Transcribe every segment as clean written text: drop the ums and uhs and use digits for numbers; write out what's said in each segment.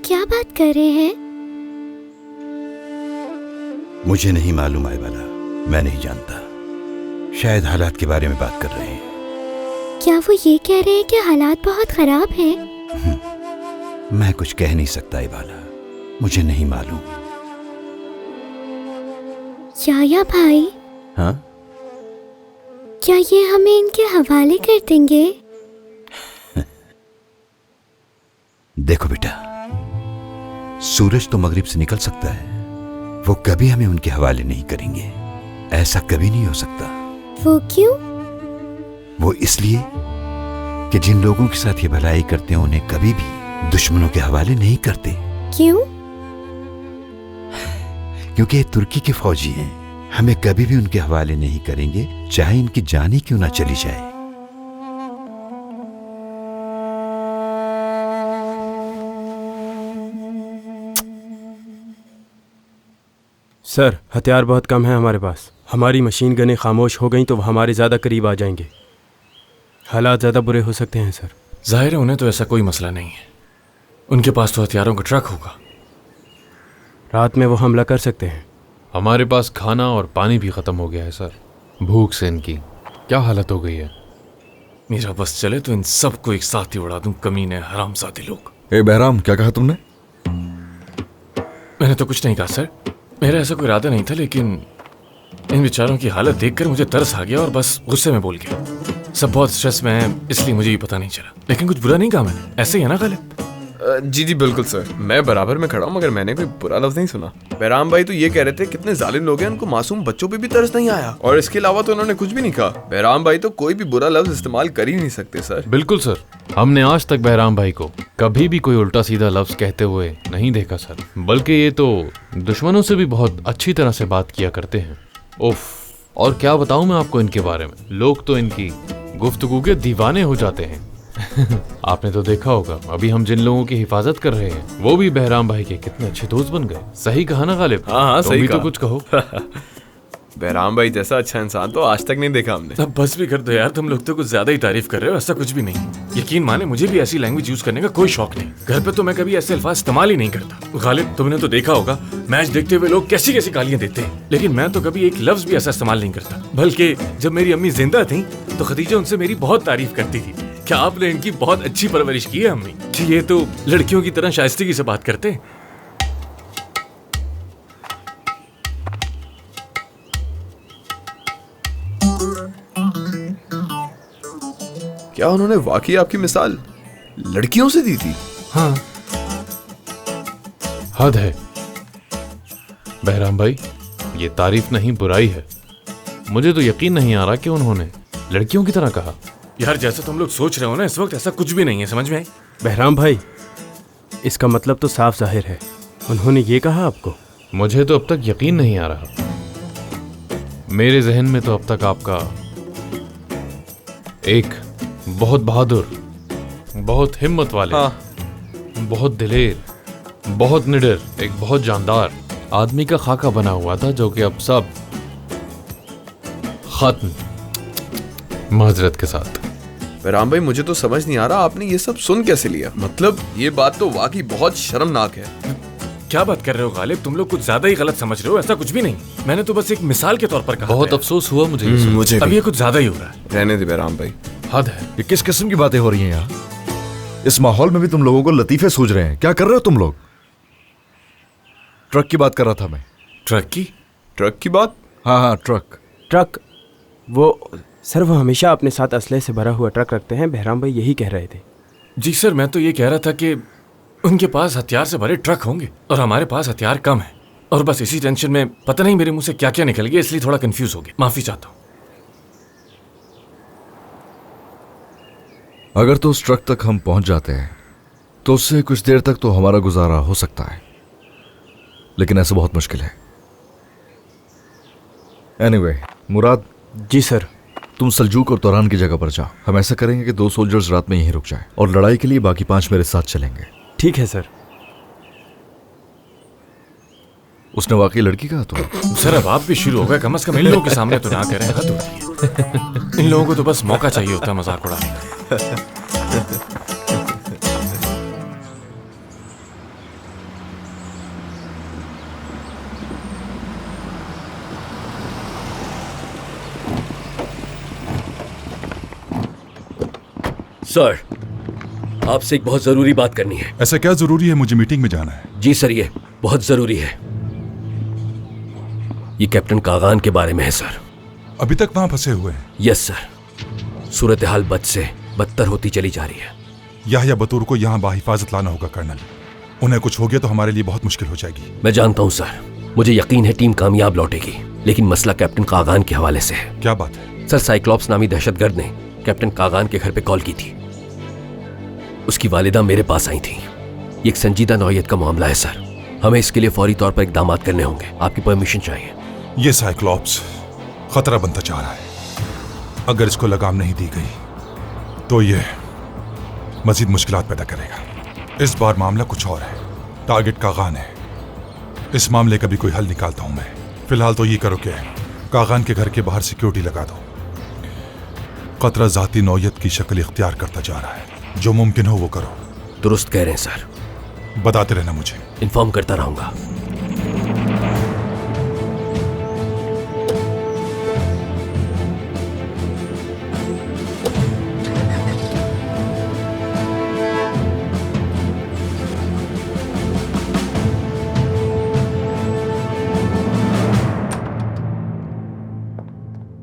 क्या बात कर रहे हैं? मुझे नहीं मालूम आईबाला, मैं नहीं जानता। शायद हालात के बारे में बात कर रहे हैं। क्या वो ये कह रहे हैं कि हालात बहुत खराब हैं? मैं कुछ कह नहीं सकता आईबाला, मुझे नहीं मालूम। याया भाई, हाँ? क्या ये हमें इनके हवाले कर देंगे? देखो बेटा, सूरज तो मगरिब से निकल सकता है, वो कभी हमें उनके हवाले नहीं करेंगे। ऐसा कभी नहीं हो सकता। वो क्यों? वो इसलिए कि जिन लोगों के साथ ये भलाई करते हैं उन्हें कभी भी दुश्मनों के हवाले नहीं करते। क्यों? क्योंकि ये तुर्की के फौजी हैं, हमें कभी भी उनके हवाले नहीं करेंगे, चाहे इनकी जान ही क्यों ना चली जाए। सर, हथियार बहुत कम है हमारे पास। हमारी मशीन गनें खामोश हो गई तो वो हमारे ज़्यादा करीब आ जाएंगे। हालात ज़्यादा बुरे हो सकते हैं सर। जाहिर है उन्हें तो ऐसा कोई मसला नहीं है, उनके पास तो हथियारों का ट्रक होगा। रात में वो हमला कर सकते हैं। हमारे पास खाना और पानी भी ख़त्म हो गया है सर। भूख से इनकी क्या हालत हो गई है। मेरा बस चले तो इन सबको एक साथ ही उड़ा दूं, कमीने हरामजादे लोग। ए बहराम, क्या कहा तुमने? मैंने तो कुछ नहीं कहा सर, मेरा ऐसा कोई इरादा नहीं था, लेकिन इन बेचारों की हालत देखकर मुझे तरस आ गया और बस गुस्से में बोल गया। सब बहुत स्ट्रेस में हैं, इसलिए मुझे भी पता नहीं चला, लेकिन कुछ बुरा नहीं कहा मैंने। ऐसे ही है ना गालिब? जी जी बिल्कुल सर, मैं बराबर में खड़ा हूँ, मगर मैंने कोई बुरा लफ्ज नहीं सुना। बहराम भाई तो ये कह रहे थे कितने जालिम लोग हैं, उनको मासूम बच्चों पे भी तरस नहीं आया, और इसके अलावा तो उन्होंने कुछ भी नहीं कहा। बहराम भाई तो कोई भी बुरा लफ्ज इस्तेमाल कर ही नहीं सकते सर। बिल्कुल सर, हमने आज तक बहराम भाई को कभी भी कोई उल्टा सीधा लफ्ज कहते हुए नहीं देखा सर, बल्कि ये तो दुश्मनों से भी बहुत अच्छी तरह से बात किया करते हैं। उफ, और क्या बताऊं मैं आपको इनके बारे में, लोग तो इनकी गुफ्तगू के दीवाने हो जाते हैं। आपने तो देखा होगा, अभी हम जिन लोगों की हिफाजत कर रहे हैं वो भी बहराम भाई के कितने अच्छे दोस्त बन गए। सही कहा ना गालिब? हाँ तुम सही भी कहा। तो कुछ कहो। बहराम भाई जैसा अच्छा इंसान तो आज तक नहीं देखा हमने। अब बस भी कर दो यार, तुम लोग तो कुछ ज्यादा ही तारीफ कर रहे हो। ऐसा कुछ भी नहीं, यकीन माने मुझे भी ऐसी लैंग्वेज यूज करने का कोई शौक नहीं। घर पे तो मैं कभी ऐसे अल्फाज इस्तेमाल ही नहीं करता। गालिब, तुमने तो देखा होगा मैच देखते हुए लोग कैसी कैसी गालियां देते हैं, लेकिन मैं तो कभी एक लफ्ज भी ऐसा इस्तेमाल नहीं करता। बल्कि जब मेरी अम्मी जिंदा थी तो खदीजा उनसे मेरी बहुत तारीफ करती थी। क्या आपने इनकी बहुत अच्छी परवरिश की है अम्मी जी, ये तो लड़कियों की तरह शाइस्तेगी से बात करते हैं। क्या उन्होंने वाकई आपकी मिसाल लड़कियों से दी थी? हाँ, हद है बहराम भाई, ये तारीफ नहीं बुराई है। मुझे तो यकीन नहीं आ रहा कि उन्होंने लड़कियों की तरह कहा। यार जैसा तुम लोग सोच रहे हो ना, इस वक्त ऐसा कुछ भी नहीं है, समझ में आई? बहराम भाई, इसका मतलब तो साफ जाहिर है, उन्होंने ये कहा आपको? मुझे तो अब तक यकीन नहीं आ रहा। मेरे जहन में तो अब तक आपका एक बहुत बहादुर, बहुत हिम्मत वाले, बहुत दिलेर, बहुत निडर, एक बहुत जानदार आदमी का खाका बना हुआ था, जो कि अब सब खत्म, माजरत के साथ। बहराम भाई मुझे तो समझ नहीं आ रहा आपने ये सब सुन कैसे लिया। मतलब ये बात तो वाकई बहुत शर्मनाक है। क्या बात कर रहे हो गालिब, तुम लोग कुछ ज्यादा ही गलत समझ रहे हो। ऐसा कुछ भी नहीं, मैंने तो बस एक मिसाल के तौर पर कहा। बहुत अफसोस हुआ मुझे ये सुन। मुझे अब ये कुछ ज्यादा ही हो रहा है। रहने दे बहराम भाई। हद है। ये किस किस्म की बातें हो रही हैं यहाँ? इस माहौल में भी तुम लोगों को लतीफे सूझ रहे हैं? क्या कर रहे हो तुम लोग? ट्रक की बात कर रहा था मैं। ट्रक की? ट्रक की बात? हाँ हाँ, ट्रक। ट्रक? वो सर, वो हमेशा अपने साथ असले से भरा हुआ ट्रक रखते हैं। बहराम भाई यही कह रहे थे। जी सर, मैं तो ये कह रहा था कि उनके पास हथियार से भरे ट्रक होंगे और हमारे पास हथियार कम है, और बस इसी टेंशन में पता नहीं मेरे मुंह से क्या क्या निकल गया, इसलिए थोड़ा कंफ्यूज हो गया। माफी चाहता हूँ। अगर तो उस ट्रक तक हम पहुंच जाते हैं तो उससे कुछ देर तक तो हमारा गुजारा हो सकता है, लेकिन ऐसा बहुत मुश्किल है। एनीवे, मुराद। जी सर। तुम सल्जूक और तौरान की जगह पर जाओ। हम ऐसा करेंगे कि 2 सोल्जर्स रात में यहीं रुक जाएं और लड़ाई के लिए बाकी 5 मेरे साथ चलेंगे। ठीक है सर। उसने वाकई लड़की कहा तो? सर अब आप भी शुरू हो गए, कम से कम इन लोगों के सामने तो ना करें। हद होती है। इन लोगों को तो बस मौका चाहिए होता है मजाक उड़ाने। सर, आपसे एक बहुत जरूरी बात करनी है। ऐसा क्या जरूरी है? मुझे मीटिंग में जाना है। जी सर, ये बहुत जरूरी है। ये कैप्टन कागान के बारे में है सर। अभी तक वहां फंसे हुए हैं? Yes sir. सूरत हाल बद से बदतर होती चली जा रही है। याह्या बतूर को यहाँ बाहिफाजत लाना होगा कर्नल। उन्हें कुछ हो गया तो हमारे लिए बहुत मुश्किल हो जाएगी। मैं जानता हूँ सर, मुझे यकीन है टीम कामयाब लौटेगी, लेकिन मसला कैप्टन कागान के हवाले से है। क्या बात है? सर, साइक्लॉप्स नामी दहशतगर्द ने कैप्टन कागान के घर पे कॉल की थी। उसकी वालिदा मेरे पास आई थी। ये एक संजीदा नौयत का मामला है सर। हमें इसके लिए फौरी तौर पर इकदाम करने होंगे। आपकी परमिशन चाहिए। ये साइक्लॉप्स खतरा बनता जा रहा है। अगर इसको लगाम नहीं दी गई तो ये मजीद मुश्किलात पैदा करेगा। इस बार मामला कुछ और है। टारगेट कागान है। इस मामले का भी कोई हल निकालता हूं मैं। फिलहाल तो ये करो कि कागान के घर के बाहर सिक्योरिटी लगा दो। खतरा जाती नौयत की शक्ल इख्तियार करता जा रहा है। जो मुमकिन हो वो करो। दुरुस्त कह रहे हैं सर। बताते रहना मुझे। इन्फॉर्म करता रहूंगा।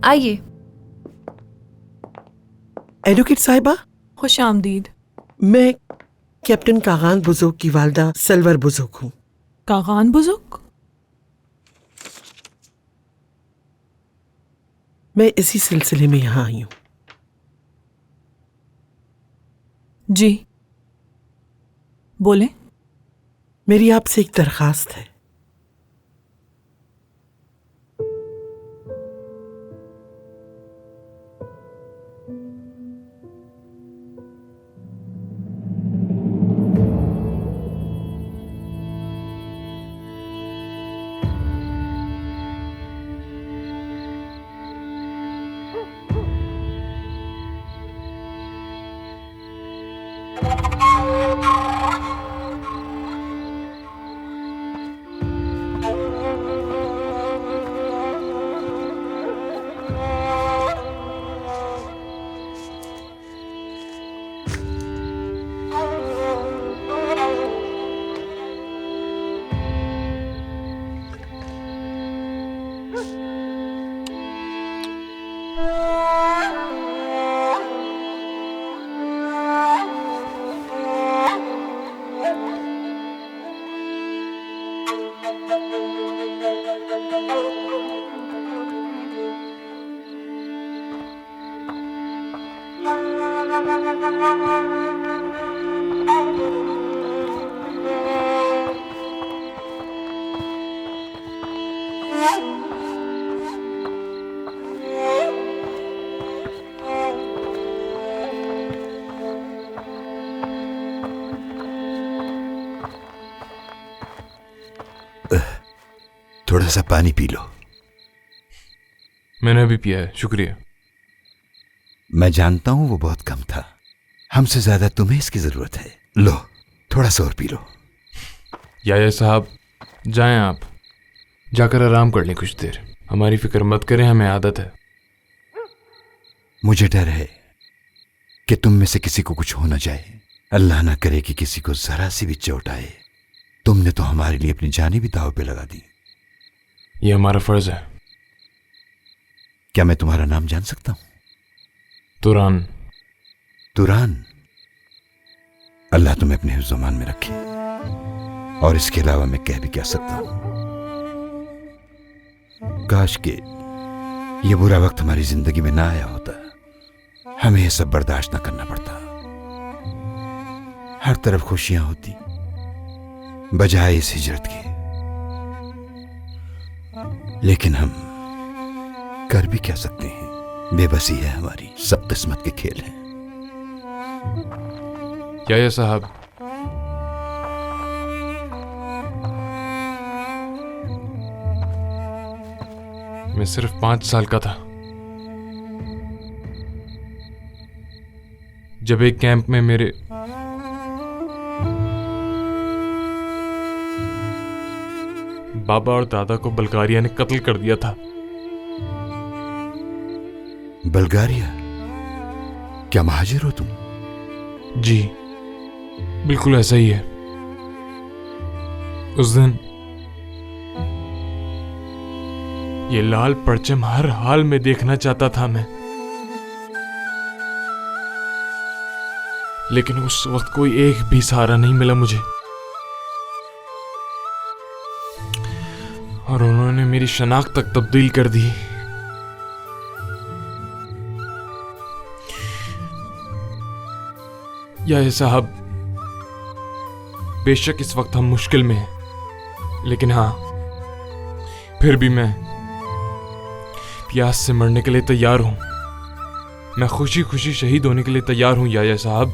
आइए। एडवोकेट साहिबा, खुश आमदीद। मैं कैप्टन कागान बुजुर्ग की वालदा सलवर बुजुर्ग हूँ। कागान बुजुर्ग? मैं इसी सिलसिले में यहाँ आई हूँ। जी बोलें। मेरी आपसे एक दरखास्त है। थोड़ा सा पानी पी लो। मैंने अभी पिया है, शुक्रिया। मैं जानता हूं वो बहुत कम था। हमसे ज्यादा तुम्हें इसकी जरूरत है। लो, थोड़ा सा और पी लो। याया साहब, जाएं आप, जाकर आराम कर लें कुछ देर। हमारी फिक्र मत करें, हमें आदत है। मुझे डर है कि तुम में से किसी को कुछ हो न जाए। अल्लाह ना करे कि किसी को जरा सी भी चोट आए। तुमने तो हमारे लिए अपनी जान भी दांव पे लगा दी। ये हमारा फर्ज है। क्या मैं तुम्हारा नाम जान सकता हूं? तुरान। तुरान, अल्लाह तुम्हें अपने हिफ्ज़-ओ-मान में रखे। और इसके अलावा मैं कह भी क्या सकता हूं? काश के ये बुरा वक्त हमारी जिंदगी में ना आया होता। हमें ये सब बर्दाश्त ना करना पड़ता। हर तरफ खुशियां होती बजाय इस हिजरत के। लेकिन हम कर भी क्या सकते हैं? बेबसी है हमारी, सब किस्मत के खेल हैं। याया साहब, मैं सिर्फ 5 साल का था जब एक कैंप में मेरे बाबा और दादा को बल्गारिया ने कत्ल कर दिया था। बल्गारिया? क्या महाजिर हो तुम? जी बिल्कुल ऐसा ही है। उस दिन ये लाल परचम हर हाल में देखना चाहता था मैं, लेकिन उस वक्त कोई एक भी सहारा नहीं मिला मुझे, और उन्होंने मेरी शनाख्त तक तब्दील कर दी। या साहब, बेशक इस वक्त हम मुश्किल में हैं, लेकिन हाँ, फिर भी मैं प्यास से मरने के लिए तैयार हूं। मैं खुशी खुशी शहीद होने के लिए तैयार हूं याया साहब।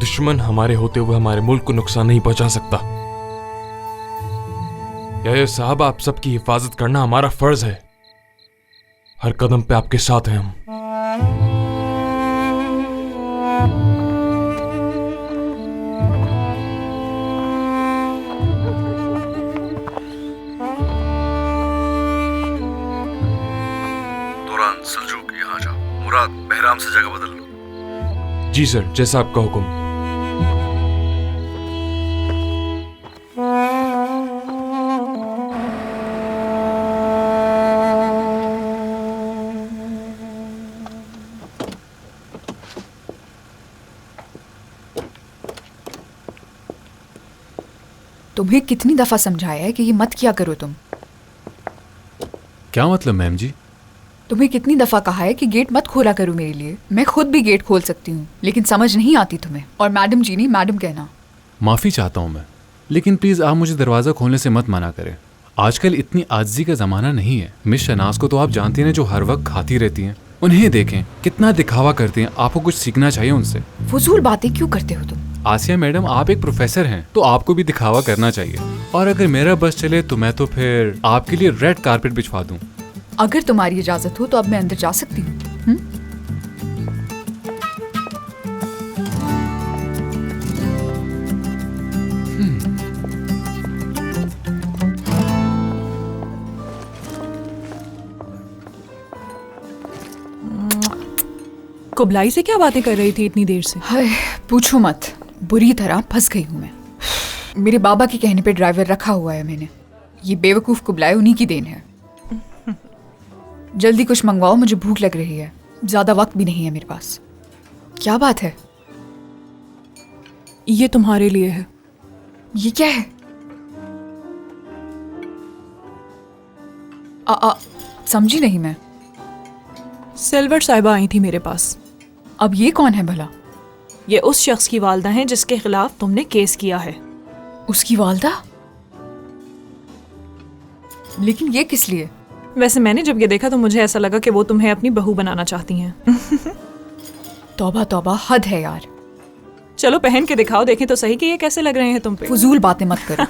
दुश्मन हमारे होते हुए हमारे मुल्क को नुकसान नहीं पहुंचा सकता। याया साहब, आप सबकी हिफाजत करना हमारा फर्ज है। हर कदम पे आपके साथ हैं हम। तुरंत सल्जूक यहाँ जाओ। मुराद, बहराम से जगह बदल लो। जी सर, जैसा आपका हुक्म। तुम्हें कितनी दफा समझाया है कि ये मत किया करो तुम। क्या मतलब मैम जी? तुम्हें कितनी दफा कहा है कि गेट मत खोला करो मेरे लिए। मैं खुद भी गेट खोल सकती हूँ, लेकिन समझ नहीं आती तुम्हें। और मैडम जी नहीं, मैडम कहना। माफ़ी चाहता हूँ मैं, लेकिन प्लीज़ आप मुझे दरवाज़ा खोलने से मत मना करें। आजकल इतनी आजिज़ी का ज़माना नहीं है। मिस शनाज को तो आप जानती हैं, जो हर वक्त खाती रहती हैं। उन्हें देखें, कितना दिखावा करती हैं। आपको कुछ सीखना चाहिए उनसे। फजूल बातें क्यों करते हो तुम? आसिया मैडम, आप एक प्रोफेसर हैं, तो आपको भी दिखावा करना चाहिए। और अगर मेरा बस चले तो मैं तो फिर आपके लिए रेड कारपेट बिछवा दूं। अगर तुम्हारी इजाजत हो तो अब मैं अंदर जा सकती हूँ। कुबलाई से क्या बातें कर रही थी इतनी देर से? हाय, पूछो मत, बुरी तरह फंस गई हूँ मैं। मेरे बाबा के कहने पे ड्राइवर रखा हुआ है मैंने। ये बेवकूफ कुबलाई उन्हीं की देन है। जल्दी कुछ मंगवाओ, मुझे भूख लग रही है। ज्यादा वक्त भी नहीं है मेरे पास। क्या बात है? ये तुम्हारे लिए है। ये क्या है? समझी नहीं मैं। सिल्वर साहिबा आई थी मेरे पास। अब ये कौन है भला? ये उस शख्स की वालदा है जिसके खिलाफ तुमने केस किया है। उसकी वालदा? लेकिन ये किस लिए? वैसे मैंने जब ये देखा तो मुझे ऐसा लगा कि वो तुम्हें अपनी बहू बनाना चाहती हैं। तौबा तौबा, हद है यार। चलो पहन के दिखाओ, देखें तो सही कि ये कैसे लग रहे हैं तुम पे। फजूल बातें मत करो।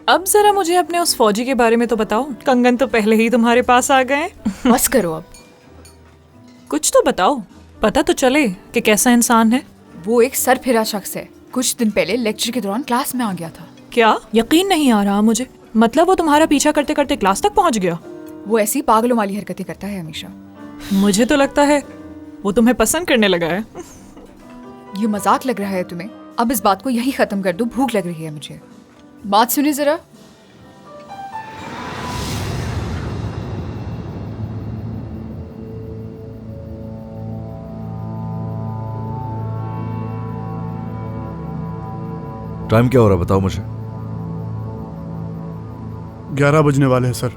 अब जरा मुझे अपने उस फौजी के बारे में तो बताओ। कंगन तो पहले ही तुम्हारे पास आ गए। बस करो अब। कुछ तो बताओ, पता तो चले कि कैसा इंसान है। वो एक सरफिरा शख्स है। कुछ दिन पहले लेक्चर के दौरान क्लास में आ गया था। क्या? यकीन नहीं आ रहा मुझे। मतलब वो तुम्हारा पीछा करते करते क्लास तक पहुंच गया? वो ऐसी पागलों वाली हरकतें करता है हमेशा। मुझे तो लगता है वो तुम्हें पसंद करने लगा है। ये मजाक लग रहा है तुम्हें? अब इस बात को यही खत्म कर दो। भूख लग रही है मुझे। बात सुनिए जरा। टाइम क्या हो रहा है बताओ मुझे। 11 बजने वाले हैं सर।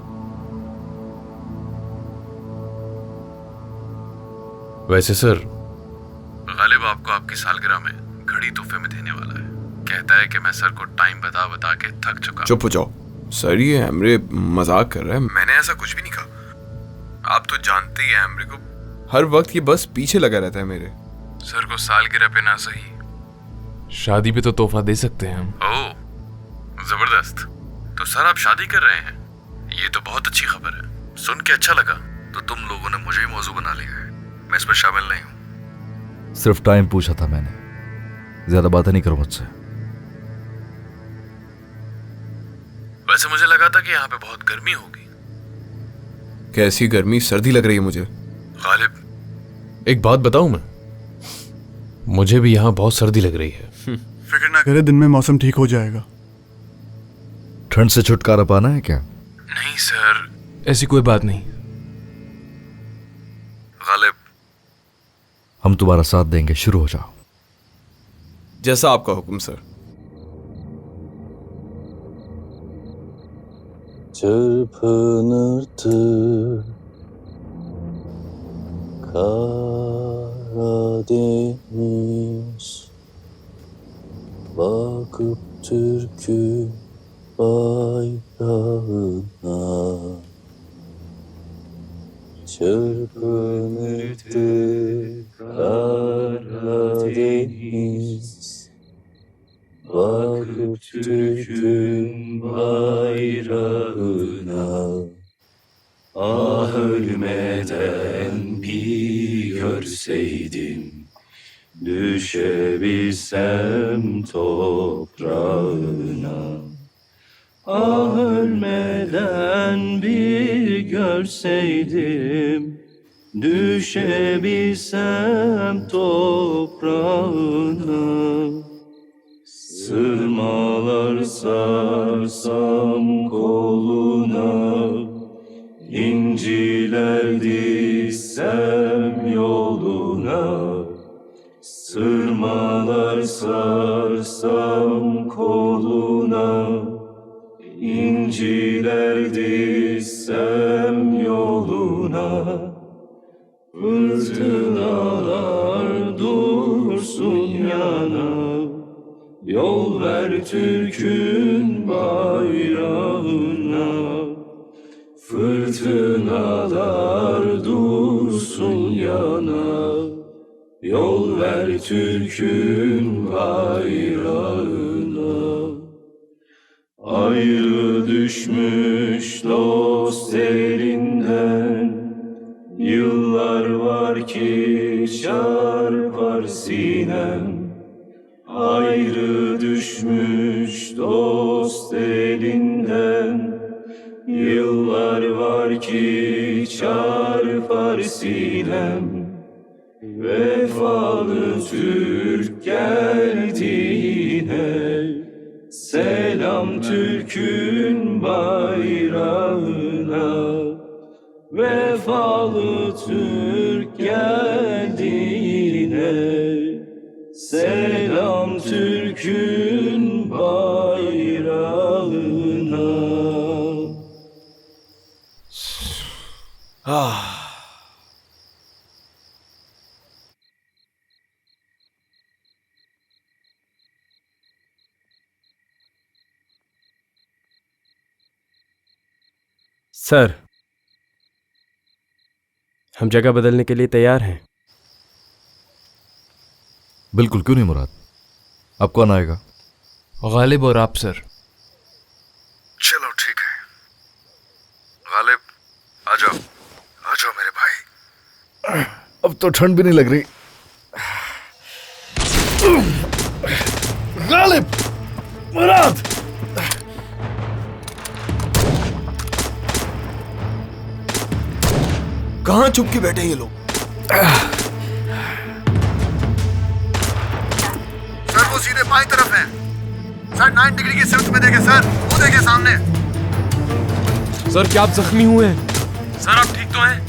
वैसे सर, गालिब आपको आपकी सालगिरह में घड़ी तोहफे में देने वाला है। कहता है कि मैं सर को टाइम बता बता के थक चुका। चुप हो जाओ सर, ये एमरे मजाक कर रहा है। मैंने ऐसा कुछ भी नहीं कहा। आप तो जानते ही हैं एमरे को, हर वक्त ये बस पीछे लगा रहता है मेरे। सर को सालगिरह पे ना सही, शादी पे तो तोहफा दे सकते हैं हम। ओह, जबरदस्त। तो सर आप शादी कर रहे हैं? ये तो बहुत अच्छी खबर है। सुन के अच्छा लगा। तो तुम लोगों ने मुझे ही मौजू बना लिया है। मैं इसमें शामिल नहीं हूँ। सिर्फ टाइम पूछा था मैंने। ज्यादा बातें नहीं करो मुझसे। वैसे मुझे लगा था कि यहाँ पे बहुत गर्मी होगी। कैसी गर्मी? सर्दी लग रही है मुझे। गालिब, एक बात बताऊं मैं, मुझे भी यहाँ बहुत सर्दी लग रही है। फिक्र ना करे, दिन में मौसम ठीक हो जाएगा। ठंड से छुटकारा पाना है क्या? नहीं सर, ऐसी कोई बात नहीं। गालिब, हम तुम्हारा साथ देंगे, शुरू हो जाओ। जैसा आपका हुक्म sir. Çırpınırdı Karadeniz, bakıp Türk'ü bayrağına. Çırpınırdı Karadeniz, bakıp Türk'ün bayrağına. Ah ölmeden bir görseydim, düşebilsem toprağına. Ah ölmeden bir görseydim, düşebilsem toprağına. Sırmalar sarsam koluna, İnciler dizsem yoluna. Sırmalar sarsam koluna, İnciler dizsem yoluna. Fırtınalar dursun yana, yol ver Türk'ün bayrağına. Fırtınalar dursun yana, yol ver Türk'ün bayrağına. Ayrı düşmüş dost elinden, yıllar var ki çarpar sinem. Ayrı düşmüş dost elinden, yıllar var ki çarpar sinem. Vefalı Türk geldi yine, selam Türk'ün bayrağına. Vefalı Türk geldi yine, selam Türk'ün bayrağına. Sir, हम जगह बदलने के लिए तैयार हैं। बिल्कुल, क्यों नहीं मुराद। अब कौन आएगा? गालिब और आप सर। चलो ठीक है। गालिब, आ जाओ मेरे भाई। अब तो ठंड भी नहीं लग रही। गालिब, मुराद, कहां छुप के बैठे ये लोग? सर वो सीधे बाईं तरफ है। सर 9 डिग्री की शिफ्ट में देखे सर, वो देखे सामने। सर क्या आप जख्मी हुए हैं? सर आप ठीक तो हैं?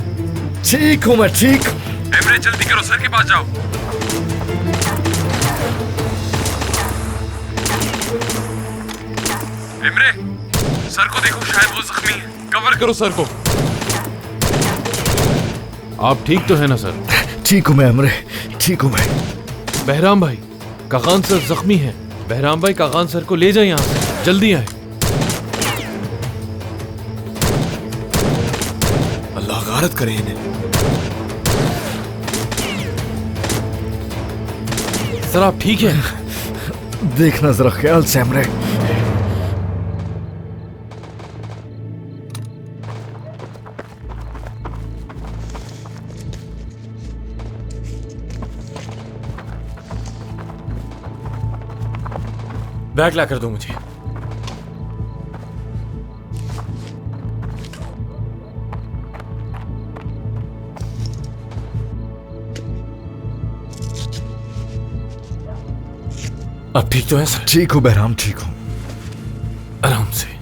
ठीक हूं मैं, ठीक। एमरे जल्दी करो, सर के पास जाओ। एमरे, सर को देखो, शायद वो जख्मी है। कवर करो सर को। आप ठीक तो है ना सर? ठीक हूं मैं अमरे, ठीक हूं मैं। बहराम भाई, कागान सर जख्मी हैं। बहराम भाई कागान सर को ले जाए यहाँ से, जल्दी आए। अल्लाह गारत करे इन्हें। सर आप ठीक हैं? देखना जरा ख्याल से अमरे। बैग ला कर दो मुझे। अब ठीक तो है सर? ठीक हूँ बहराम, ठीक हूँ। आराम से।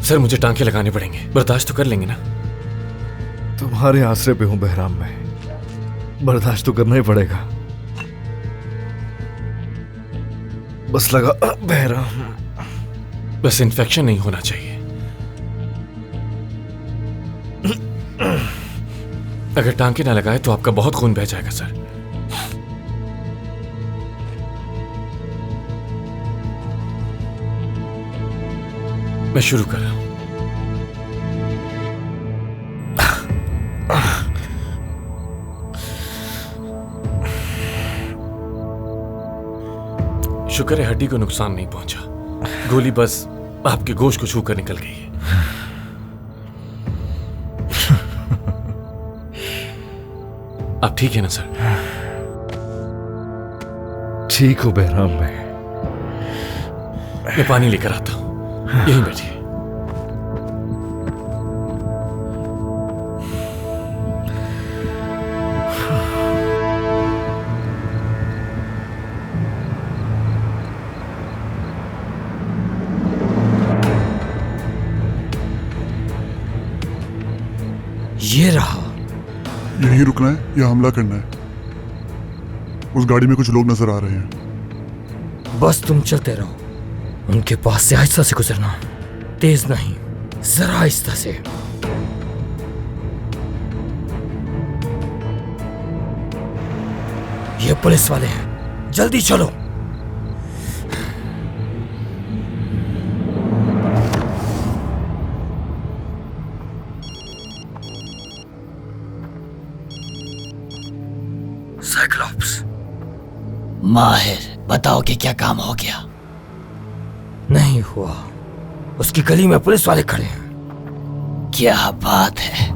सर मुझे टांके लगाने पड़ेंगे, बर्दाश्त तो कर लेंगे ना? तुम्हारे आसरे पे हूं बहराम में, बर्दाश्त तो करना ही पड़ेगा। बस लगा बहराम। बस इन्फेक्शन नहीं होना चाहिए। अगर टांके ना लगाए तो आपका बहुत खून बह जाएगा सर। मैं शुरू कर रहा हूं। शुक्र है हड्डी को नुकसान नहीं पहुंचा, गोली बस आपके गोश्त को छूकर निकल गई है। आप ठीक है ना सर? ठीक हो बहराम मैं पानी लेकर आता हूं, यहीं बैठिए। ये रहा। यहीं रुकना है या हमला करना है? उस गाड़ी में कुछ लोग नजर आ रहे हैं। बस तुम चलते रहो, उनके पास से आहिस्ता से गुजरना, तेज नहीं, जरा आहिस्ता से। ये पुलिस वाले हैं, जल्दी चलो। साइक्लोप्स। माहिर, बताओ कि क्या काम हो गया? नहीं हुआ, उसकी गली में पुलिस वाले खड़े हैं। क्या बात है?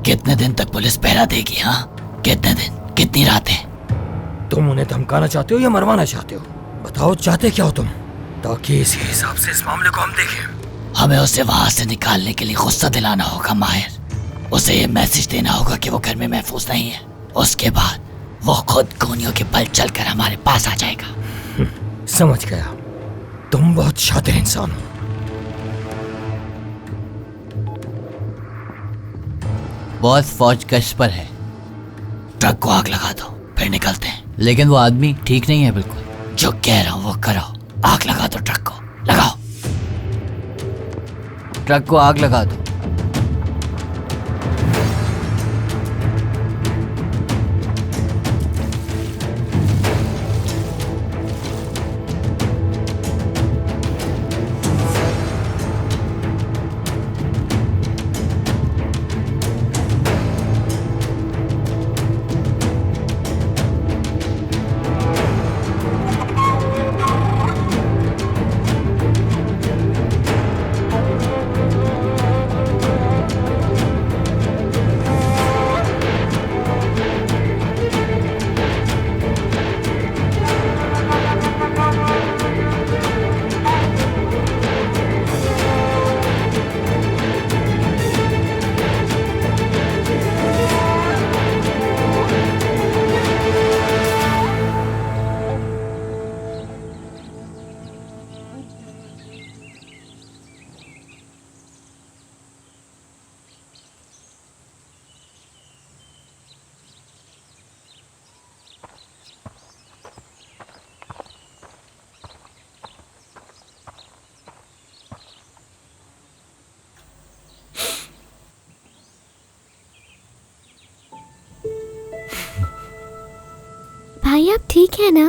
कितने दिन तक पुलिस पहरा देगी? हाँ, कितने दिन, कितनी रातें? तुम उन्हें धमकाना चाहते हो या मरवाना चाहते हो? बताओ चाहते क्या हो तुम, ताकि इसी हिसाब से इस मामले को हम देखें। हमें उसे वहां से निकालने के लिए गुस्सा दिलाना होगा माहिर। उसे ये मैसेज देना होगा कि वो घर में महफूज नहीं है। उसके बाद वो खुद गोनियों के बल चलकर हमारे पास आ जाएगा। समझ गया, तुम बहुत शातिर इंसान हो। बहुत फौज गश्त पर है। ट्रक को आग लगा दो, फिर निकलते हैं। लेकिन वो आदमी ठीक नहीं है बिल्कुल। जो कह रहा हूं वो करो। आग लगा दो, ट्रक को लगाओ। ट्रक को आग लगा दो। भाई आप ठीक है ना?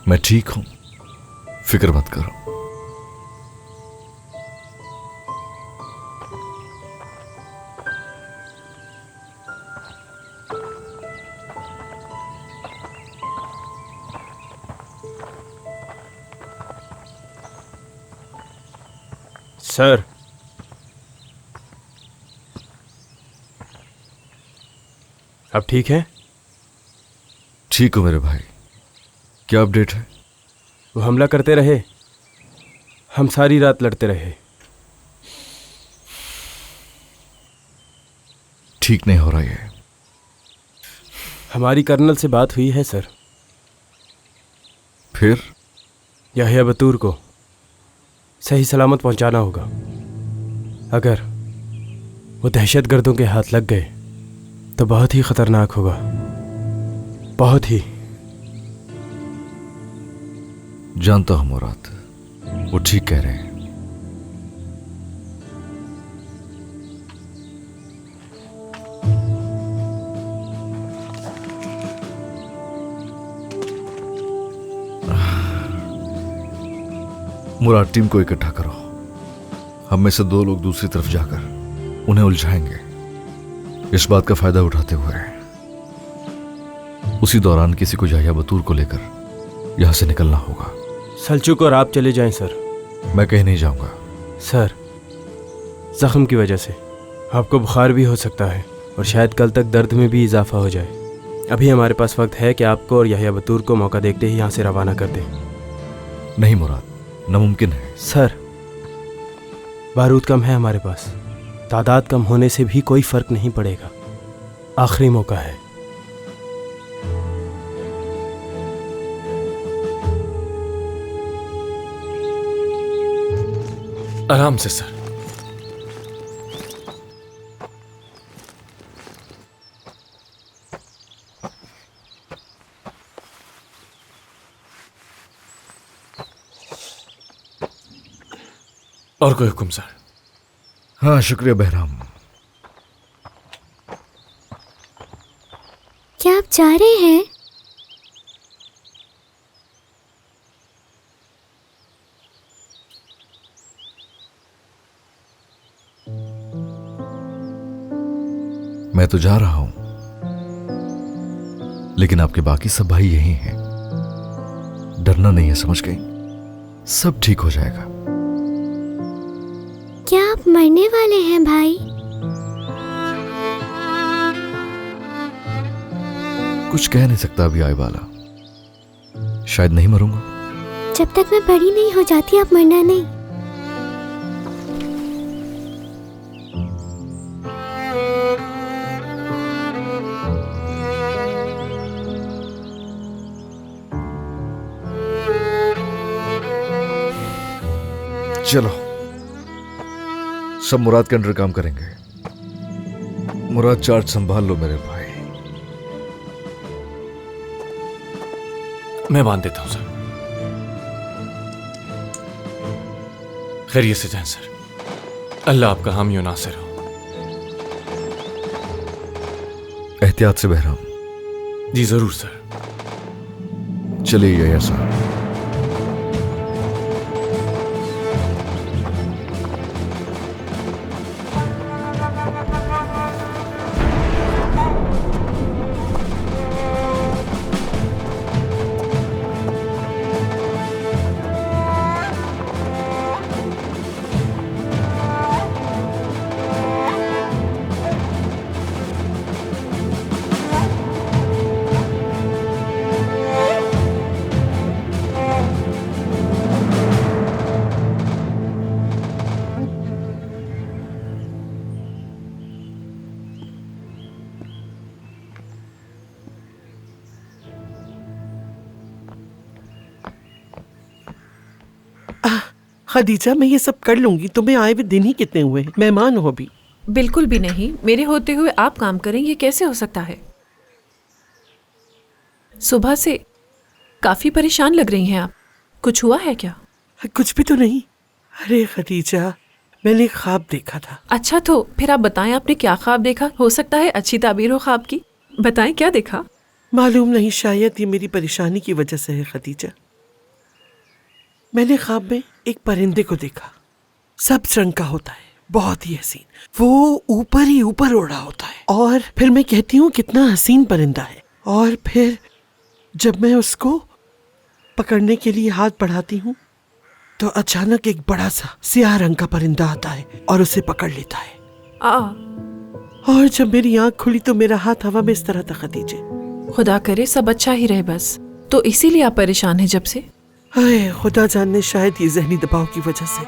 मैं ठीक हूं, फिक्र मत करो। सर, अब ठीक है? ठीक हो मेरे भाई। क्या अपडेट है? वो हमला करते रहे, हम सारी रात लड़ते रहे। ठीक नहीं हो रहा ये। हमारी कर्नल से बात हुई है सर। फिर? याहिया बतूर को सही सलामत पहुंचाना होगा। अगर वो दहशतगर्दों के हाथ लग गए तो बहुत ही खतरनाक होगा, बहुत ही। जानता हूं मुराद, वो ठीक कह रहे हैं। मुराद, टीम को इकट्ठा करो। हम में से 2 लोग दूसरी तरफ जाकर उन्हें उलझाएंगे, इस बात का फायदा उठाते हुए। उसी दौरान किसी को याहिया बतूर को लेकर यहां से निकलना होगा। सलचुक और आप चले जाएं सर। मैं कहीं नहीं जाऊंगा सर। जख्म की वजह से आपको बुखार भी हो सकता है और शायद कल तक दर्द में भी इजाफा हो जाए। अभी हमारे पास वक्त है कि आपको और याहिया बतूर को मौका देखते ही यहाँ से रवाना कर दें। नहीं मुराद, नामुमकिन है। सर, बारूद कम है हमारे पास, तादाद कम होने से भी कोई फर्क नहीं पड़ेगा। आखिरी मौका है। आराम से सर। और कोई हुक्म सर? हाँ, शुक्रिया बहराम। क्या आप जा रहे हैं? मैं तो जा रहा हूं, लेकिन आपके बाकी सब भाई यही हैं। डरना नहीं है, समझ गई? सब ठीक हो जाएगा। क्या आप मरने वाले हैं भाई? कुछ कह नहीं सकता अभी आए वाला। शायद नहीं मरूंगा। जब तक मैं बड़ी नहीं हो जाती आप मरना नहीं। चलो, सब मुराद के अंडर काम करेंगे। मुराद, चार्ज संभाल लो मेरे भाई। मैं बांध देता हूं सर। खैरियत से जाएं सर। अल्लाह आपका हामी और नासिर हो। एहतियात से बहराम। जी जरूर सर। चलिए याहिया साहब। खदीजा, मैं ये सब कर लूंगी। तुम्हें आए हुए दिन ही कितने हुए हैं? मेहमान हो अभी। बिल्कुल भी नहीं। मेरे होते हुए आप काम करें, ये कैसे हो सकता है? सुबह से काफी परेशान लग रही हैं आप। कुछ हुआ है क्या? कुछ भी तो नहीं। अरे खदीजा, मैंने ख्वाब देखा था। अच्छा, तो फिर आप बताएं आपने क्या ख्वाब देखा? हो सकता है अच्छी ताबीर हो ख्वाब की। बताएं क्या देखा? मालूम नहीं, शायद ये मेरी परेशानी की वजह से है खदीजा। मैंने ख्वाब में एक परिंदे को देखा। सब्ज रंग का होता है, बहुत ही हसीन। वो ऊपर ही ऊपर उड़ा होता है और फिर मैं कहती हूँ कितना हसीन परिंदा है। और फिर जब मैं उसको पकड़ने के लिए हाथ बढ़ाती हूँ तो अचानक एक बड़ा सा सियाह रंग का परिंदा आता है और उसे पकड़ लेता है। और जब मेरी आंख खुली तो मेरा हाथ हवा में इस तरह था खदीजे। खुदा करे सब अच्छा ही रहे बस। तो इसीलिए आप परेशान हैं जब से? हाय खुदा जाने, शायद ये जहनी दबाव की वजह से।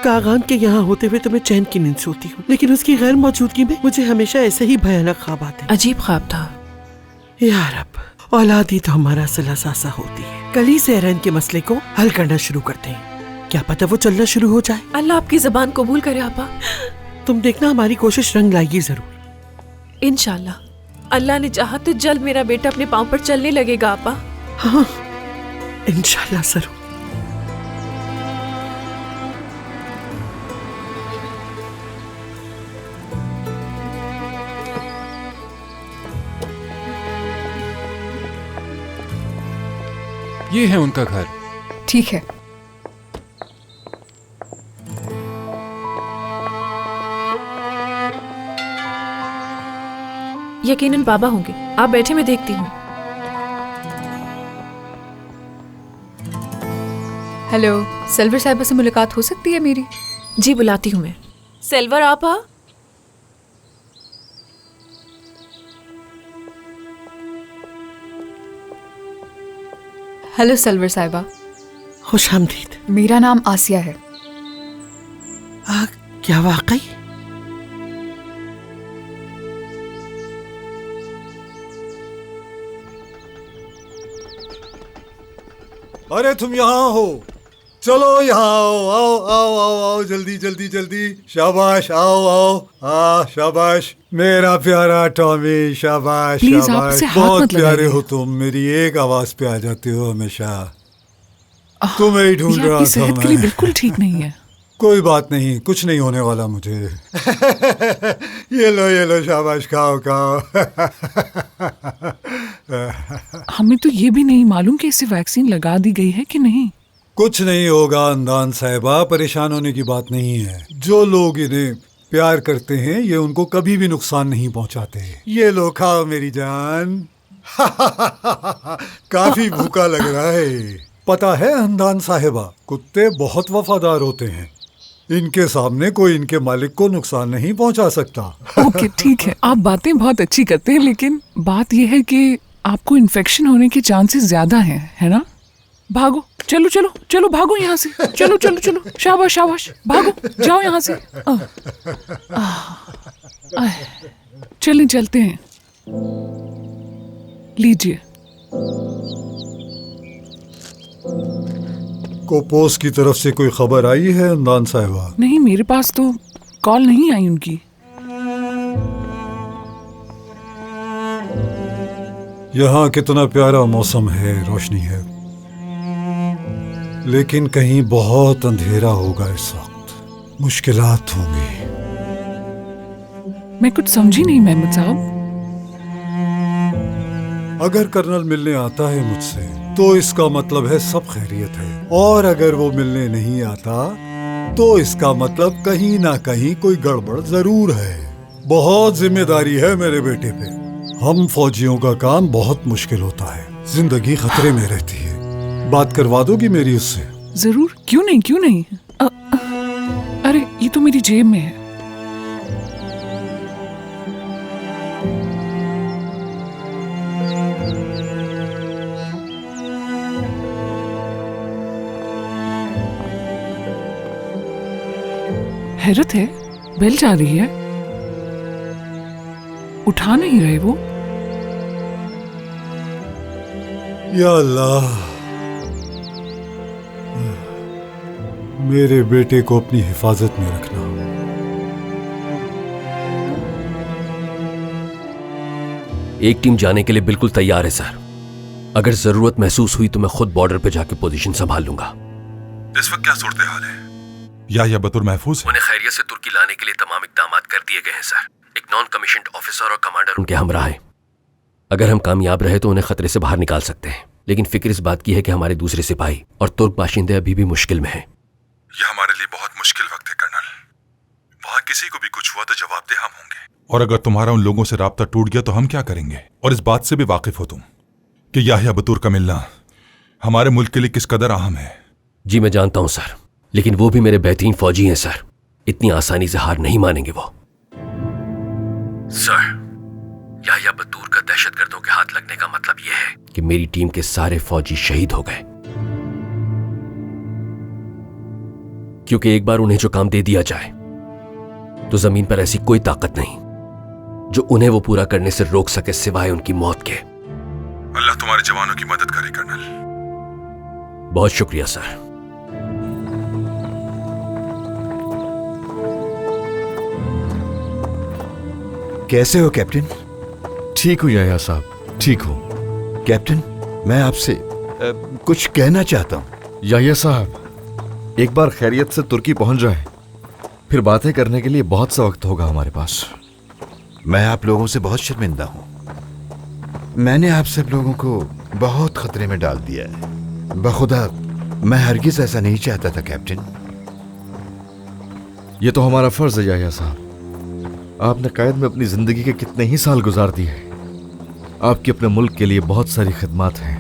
कागान के यहाँ होते हुए तो मैं चैन की नींद सोती हूँ, लेकिन उसकी गैर मौजूदगी में मुझे हमेशा ऐसे ही भयानक ख्वाब आते हैं। अजीब ख्वाब था। यार अब औलाद ही तो हमारा असल असासा होती है। कल ही से एरन के मसले को हल करना शुरू करते हैं, क्या पता वो चलना शुरू हो जाए। अल्लाह आपकी जबान कबूल करे आपा। तुम देखना हमारी कोशिश रंग लाएगी जरूर। इंशाल्लाह अल्लाह ने चाहा तो जल्द मेरा बेटा अपने पाँव पर चलने लगेगा आपा। हाँ इंशाल्लाह जरूर। ये है उनका घर। ठीक है। यकीनन बाबा होंगे, आप बैठे मैं देखती हूँ। हेलो, सेल्वर साहिबा से मुलाकात हो सकती है मेरी? जी बुलाती हूँ मैं। सेल्वर आप आ। हेलो सेल्वर साहिबा। खुशामदीद। मेरा नाम आसिया है। क्या वाकई? अरे तुम यहाँ हो, चलो यहाँ आओ आओ आओ आओ आओ, जल्दी जल्दी जल्दी। शाबाश, आओ आओ। शाबाश मेरा प्यारा टॉमी, शाबाश शाबाश। बहुत प्यारे हो तुम, मेरी एक आवाज पे आ जाते हो हमेशा। तुम्हें ही ढूंढ रहा था सेहत के लिए बिल्कुल ठीक नहीं है। कोई बात नहीं, कुछ नहीं होने वाला मुझे। ये लो शाबाश, खाओ खाओ। हमें तो ये भी नहीं मालूम कि इसे वैक्सीन लगा दी गई है कि नहीं। कुछ नहीं होगा अंदान साहिबा, परेशान होने की बात नहीं है। जो लोग इन्हें प्यार करते हैं ये उनको कभी भी नुकसान नहीं पहुंचाते। ये लो खाओ मेरी जान। काफी भूखा लग रहा है। पता है अंदान साहिबा, कुत्ते बहुत वफादार होते हैं, इनके सामने कोई इनके मालिक को नुकसान नहीं पहुंचा सकता। ओके ठीक है, आप बातें बहुत अच्छी करते हैं, लेकिन बात यह है कि आपको इन्फेक्शन होने के चांसेस ज्यादा हैं, है ना? भागो, चलो चलो चलो, भागो यहाँ से। चलो चलो चलो, शाबाश शाबाश, भागो, जाओ यहाँ से। चलें चलते हैं। लीजिए। कोपोस की तरफ से कोई खबर आई है अंदान साहिबा? नहीं, मेरे पास तो कॉल नहीं आई उनकी। यहाँ कितना प्यारा मौसम है, रोशनी है, लेकिन कहीं बहुत अंधेरा होगा इस वक्त, मुश्किलात होंगी। मैं कुछ समझी नहीं मेहमद साहब। अगर कर्नल मिलने आता है मुझसे तो इसका मतलब है सब खैरियत है, और अगर वो मिलने नहीं आता तो इसका मतलब कहीं ना कहीं कोई गड़बड़ जरूर है। बहुत जिम्मेदारी है मेरे बेटे पे। हम फौजियों का काम बहुत मुश्किल होता है, जिंदगी खतरे में रहती है। बात करवा दोगी मेरी उससे? जरूर, क्यों नहीं क्यों नहीं। अरे ये तो मेरी जेब में है। हैरत है, बेल जा रही है, उठा नहीं रहे वो। या अल्लाह, मेरे बेटे को अपनी हिफाजत में रखना। एक टीम जाने के लिए बिल्कुल तैयार है सर। अगर जरूरत महसूस हुई तो मैं खुद बॉर्डर पे जाके पोजीशन संभाल लूंगा। इस वक्त क्या सूरत हाल है? या बतौर महफूज है? उन्हें खैरियत से तुर्की लाने के लिए तमाम इकदाम कर दिए गए हैं सर। एक नॉन कमीशन्ड ऑफिसर और कमांडर उनके हमरा है। अगर हम कामयाब रहे तो उन्हें खतरे से बाहर निकाल सकते हैं, लेकिन फिक्र इस बात की है कि हमारे दूसरे सिपाही और तुर्क बाशिंदे अभी भी मुश्किल में हैं। यह हमारे लिए बहुत मुश्किल वक्त है कर्नल। वहां किसी को भी कुछ हुआ तो जवाबदेह हम होंगे, और अगर तुम्हारा उन लोगों से राब्ता टूट गया तो हम क्या करेंगे? और इस बात से भी वाकिफ हो तुम कि याह्या बतूर का मिलना हमारे मुल्क के लिए किस कदर अहम है। जी मैं जानता हूं सर, लेकिन वो भी मेरे बेहतरीन फौजी हैं सर। इतनी आसानी से हार नहीं मानेंगे वो। सर, याह्या बतूर का दहशतगर्दों के हाथ लगने का मतलब यह है कि मेरी टीम के सारे फौजी शहीद हो गए, क्योंकि एक बार उन्हें जो काम दे दिया जाए तो जमीन पर ऐसी कोई ताकत नहीं जो उन्हें वो पूरा करने से रोक सके सिवाय उनकी मौत के। अल्लाह तुम्हारे जवानों की मदद करे कर्नल। बहुत शुक्रिया सर। कैसे हो कैप्टन? ठीक हूँ याह्या साहब, ठीक हूँ। कैप्टन, मैं आपसे कुछ कहना चाहता हूँ। याह्या साहब, एक बार खैरियत से तुर्की पहुंच जाए, फिर बातें करने के लिए बहुत सा वक्त होगा हमारे पास। मैं आप लोगों से बहुत शर्मिंदा हूँ। मैंने आप सब लोगों को बहुत खतरे में डाल दिया है। बखुदा मैं हरगिज ऐसा नहीं चाहता था कैप्टन। ये तो हमारा फर्ज है याह्या साहब। आपने कैद में अपनी जिंदगी के कितने ही साल गुजार दिए। आपकी अपने मुल्क के लिए बहुत सारी खिदमत हैं।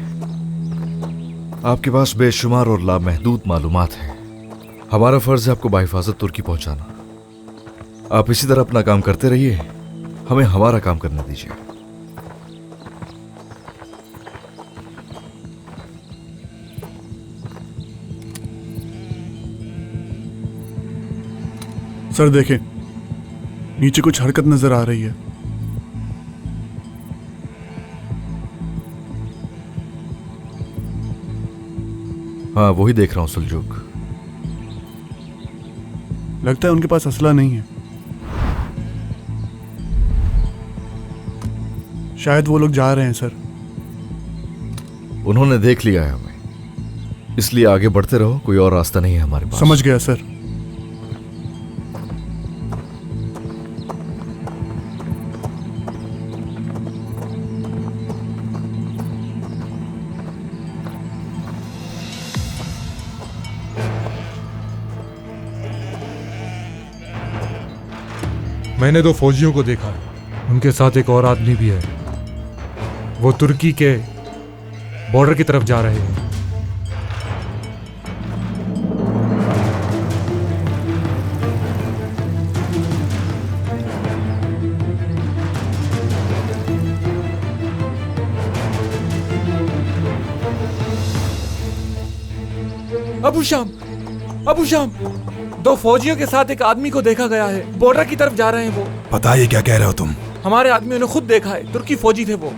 आपके पास बेशुमार और लामहदूद मालूमात हैं। हमारा फर्ज है आपको बाहिफाजत तुर्की पहुंचाना। आप इसी तरह अपना काम करते रहिए, हमें हमारा काम करने दीजिए। सर देखें, नीचे कुछ हरकत नजर आ रही है। हाँ, वही देख रहा हूं सुलझुक। लगता है उनके पास असला नहीं है। शायद वो लोग जा रहे हैं सर। उन्होंने देख लिया है हमें, इसलिए आगे बढ़ते रहो, कोई और रास्ता नहीं है हमारे पास। समझ गया सर। मैंने दो फौजियों को देखा है, उनके साथ एक और आदमी भी है। वो तुर्की के बॉर्डर की तरफ जा रहे हैं। अबू शाम, अबू शाम, दो फौजियों के साथ एक आदमी को देखा गया है, बॉर्डर की तरफ जा रहे हैं वो। बताइए क्या कह रहे हो तुम? हमारे आदमियों ने खुद देखा है, तुर्की फौजी थे वो।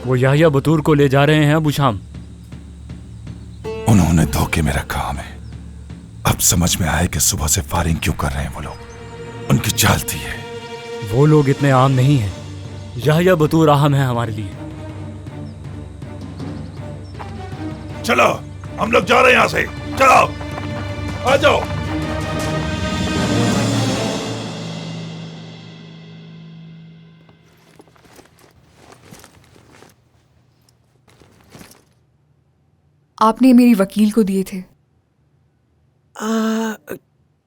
वो याह्या बतूर को ले जा रहे हैं अबू शाम। उन्होंने धोखे में रखा हमें। अब समझ में आया कि सुबह से फायरिंग क्यों कर रहे हैं वो लोग। उनकी चाल थी है। वो लोग इतने आम नहीं हैं। याह्या बतूर अहम है हमारे लिए। चलो, हम लोग जा रहे हैं यहां से। चलो, आ जाओ। आपने मेरी वकील को दिए थे।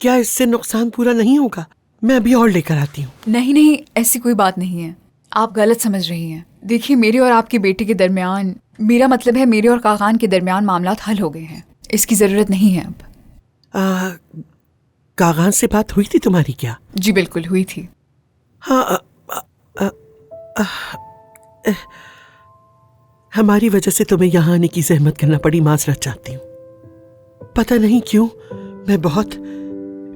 क्या इससे नुकसान पूरा नहीं होगा? मैं अभी और लेकर आती हूँ। नहीं नहीं, ऐसी कोई बात नहीं है। आप गलत समझ रही हैं। देखिए, मेरे और आपके बेटे के दरमियान, मेरा मतलब है मेरे और कागान के दरमियान मामलात हल हो गए हैं। इसकी जरूरत नहीं है अब। कागान से बात हुई थी तुम्हारी क्या? जी बिल्कुल हुई थी। हाँ, हमारी वजह से तुम्हें यहाँ आने की जहमत करना पड़ी, माजरत चाहती हूँ। पता नहीं क्यों मैं बहुत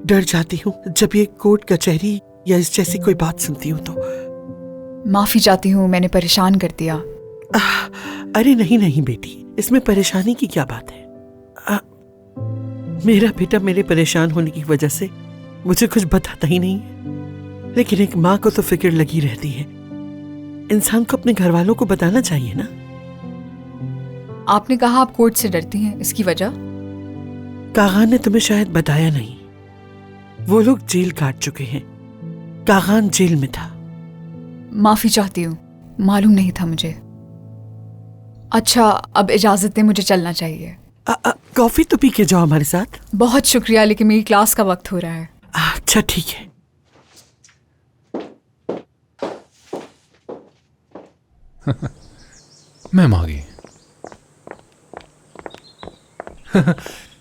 डर जाती हूँ जब ये कोर्ट कचहरी या इस जैसी कोई बात सुनती हूँ तो। माफी चाहती हूँ, मैंने परेशान कर दिया। अरे नहीं नहीं बेटी, इसमें परेशानी की क्या बात है? मेरा बेटा मेरे परेशान होने की वजह से मुझे कुछ बताता ही नहीं है, लेकिन एक माँ को तो फिक्र लगी रहती है। इंसान को अपने घर वालों को बताना चाहिए ना। आपने कहा आप कोर्ट से डरती हैं, इसकी वजह? कागान ने तुम्हें शायद बताया नहीं, वो लोग जेल काट चुके हैं। कागान जेल में था। माफी चाहती हूँ, मालूम नहीं था मुझे। अच्छा, अब इजाजत दें, मुझे चलना चाहिए। कॉफी तो पी के जाओ हमारे साथ। बहुत शुक्रिया, लेकिन मेरी क्लास का वक्त हो रहा है। अच्छा ठीक है। मैम आ गई।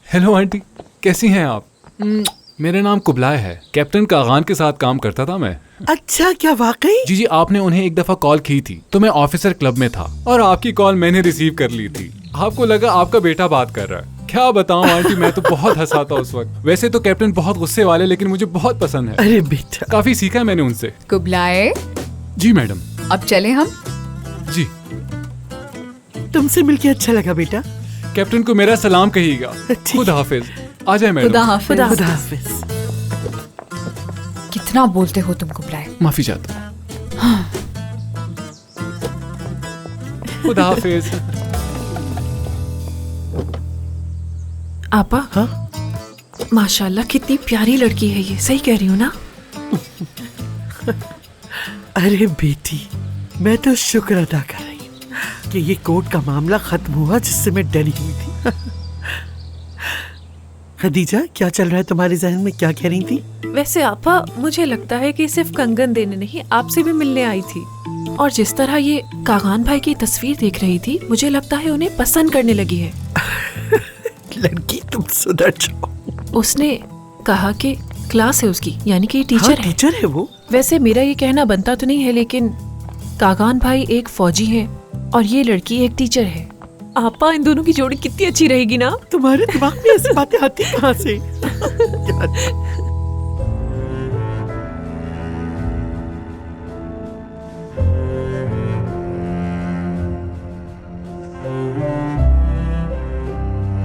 हेलो आंटी, कैसी हैं आप? मेरा नाम कुबलाय है। कैप्टन कागान के साथ काम करता था मैं। अच्छा, क्या वाकई? जी, आपने उन्हें एक दफा कॉल की थी तो मैं ऑफिसर क्लब में था और आपकी कॉल मैंने रिसीव कर ली थी। आपको लगा आपका बेटा बात कर रहा है। क्या बताऊं आंटी, मैं तो बहुत हंसा था उस वक्त। वैसे तो कैप्टन बहुत गुस्से वाले, लेकिन मुझे बहुत पसंद है। अरे बेटा, काफी सीखा है मैंने उनसे। कुबलाए। जी मैडम। अब चले हम। जी। तुमसे मिलके अच्छा लगा बेटा। कैप्टन को मेरा सलाम कहिएगा। खुदा हाफिज। आ जाए मैडम। खुदा हाफिज। खुदा हाफिज। कितना बोलते हो तुम कुबलाए। माफी चाहता हूँ। खुदा हाफिज। आपा। हाँ? माशाल्लाह कितनी प्यारी लड़की है ये, सही कह रही हूँ ना? अरे बेटी, मैं तो शुक्र अदा कर रही हूँ कि ये कोर्ट का मामला खत्म हुआ जिससे मैं डरी हुई थी। खदीजा, क्या चल रहा है तुम्हारे जहन में, क्या कह रही थी? वैसे आपा, मुझे लगता है कि सिर्फ कंगन देने नहीं, आपसे भी मिलने आई थी। और जिस तरह ये कागान भाई की तस्वीर देख रही थी, मुझे लगता है उन्हें पसंद करने लगी है। लड़की, तुम सुधर जाओ। उसने कहा कि क्लास है उसकी, यानी कि टीचर है। टीचर है वो? वैसे मेरा ये कहना बनता तो नहीं है, लेकिन कागान भाई एक फौजी है और ये लड़की एक टीचर है। आपा, इन दोनों की जोड़ी कितनी अच्छी रहेगी ना? तुम्हारे दिमाग में ऐसी बातें आती कहाँ से?